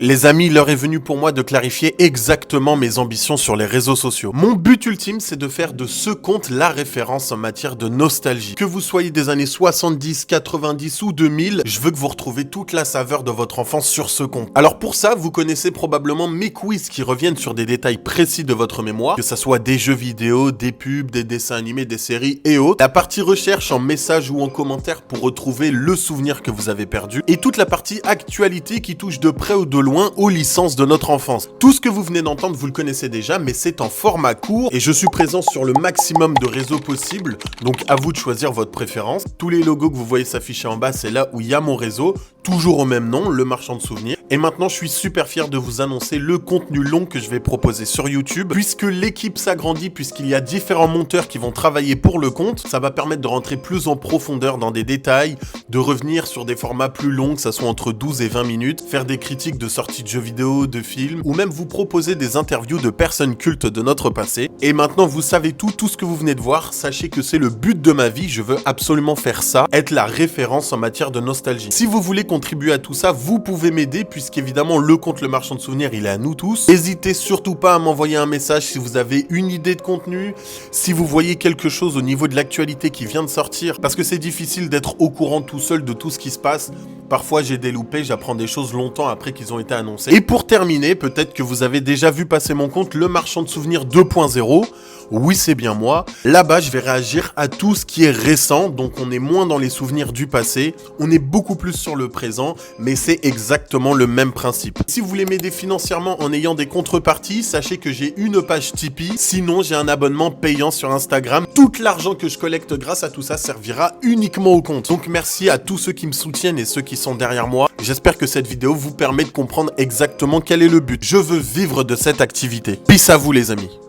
Les amis, l'heure est venue pour moi de clarifier exactement mes ambitions sur les réseaux sociaux. Mon but ultime, c'est de faire de ce compte la référence en matière de nostalgie. Que vous soyez des années 70, 90 ou 2000, je veux que vous retrouvez toute la saveur de votre enfance sur ce compte. Alors pour ça, vous connaissez probablement mes quiz qui reviennent sur des détails précis de votre mémoire, que ça soit des jeux vidéo, des pubs, des dessins animés, des séries et autres. La partie recherche en message ou en commentaire pour retrouver le souvenir que vous avez perdu. Et toute la partie actualité qui touche de près ou de loin aux licences de notre enfance. Tout ce que vous venez d'entendre, vous le connaissez déjà, mais c'est en format court et je suis présent sur le maximum de réseaux possibles, donc à vous de choisir votre préférence. Tous les logos que vous voyez s'afficher en bas, c'est là où il y a mon réseau, toujours au même nom, le marchand de souvenirs. Et maintenant, je suis super fier de vous annoncer le contenu long que je vais proposer sur YouTube, puisque l'équipe s'agrandit, puisqu'il y a différents monteurs qui vont travailler pour le compte. Ça va permettre de rentrer plus en profondeur dans des détails, de revenir sur des formats plus longs, que ça soit entre 12 et 20 minutes, faire des critiques de sorties de jeux vidéo, de films, ou même vous proposer des interviews de personnes cultes de notre passé. Et maintenant, vous savez tout ce que vous venez de voir, sachez que c'est le but de ma vie, je veux absolument faire ça, être la référence en matière de nostalgie. Si vous voulez contribuer à tout ça, vous pouvez m'aider, puisqu'évidemment, le compte Le Marchand de Souvenirs, il est à nous tous. N'hésitez surtout pas à m'envoyer un message si vous avez une idée de contenu, si vous voyez quelque chose au niveau de l'actualité qui vient de sortir, parce que c'est difficile d'être au courant tout seul de tout ce qui se passe. Parfois, j'ai des loupés, j'apprends des choses longtemps après qu'ils ont été annoncés. Et pour terminer, peut-être que vous avez déjà vu passer mon compte Le Marchand de Souvenirs 2.0. Oui, c'est bien moi. Là-bas, je vais réagir à tout ce qui est récent, donc on est moins dans les souvenirs du passé, on est beaucoup plus sur le présent, mais c'est exactement le même principe. Si vous voulez m'aider financièrement en ayant des contreparties, sachez que j'ai une page Tipeee, sinon j'ai un abonnement payant sur Instagram. Tout l'argent que je collecte grâce à tout ça servira uniquement au compte. Donc merci à tous ceux qui me soutiennent et ceux qui sont derrière moi. J'espère que cette vidéo vous permet de comprendre exactement quel est le but. Je veux vivre de cette activité. Peace à vous les amis.